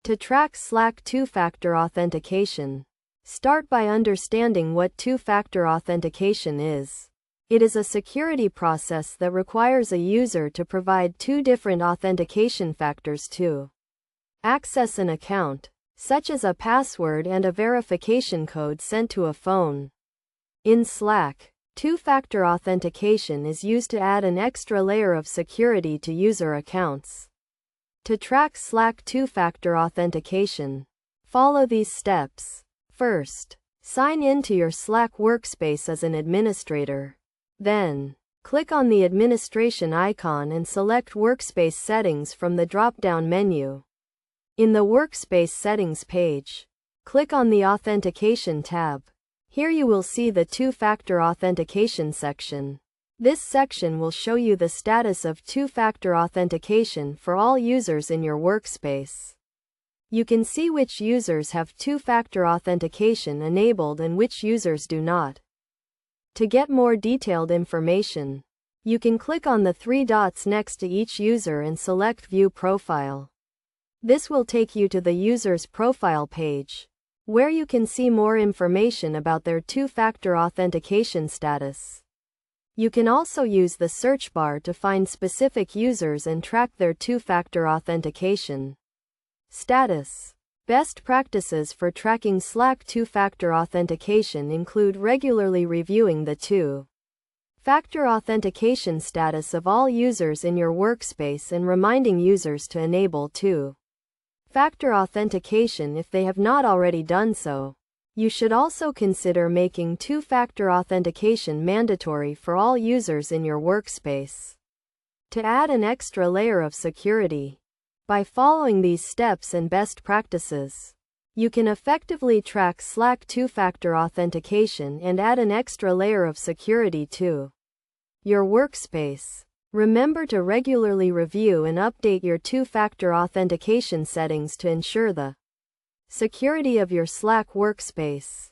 To track Slack two-factor authentication, start by understanding what two-factor authentication is. It is a security process that requires a user to provide two different authentication factors to access an account, such as a password and a verification code sent to a phone. In Slack, two-factor authentication is used to add an extra layer of security to user accounts. To track Slack two-factor authentication, follow these steps. First, sign in to your Slack workspace as an administrator. Then, click on the administration icon and select Workspace Settings from the drop-down menu. In the Workspace Settings page, click on the Authentication tab. Here you will see the two-factor authentication section. This section will show you the status of two-factor authentication for all users in your workspace. You can see which users have two-factor authentication enabled and which users do not. To get more detailed information, you can click on the three dots next to each user and select View Profile. This will take you to the user's profile page, where you can see more information about their two-factor authentication status. You can also use the search bar to find specific users and track their two-factor authentication status. Best practices for tracking Slack two-factor authentication include regularly reviewing the two-factor authentication status of all users in your workspace and reminding users to enable two-factor authentication if they have not already done so. You should also consider making two-factor authentication mandatory for all users in your workspace. To add an extra layer of security, by following these steps and best practices, you can effectively track Slack two-factor authentication and add an extra layer of security to your workspace. Remember to regularly review and update your two-factor authentication settings to ensure the security of your Slack workspace.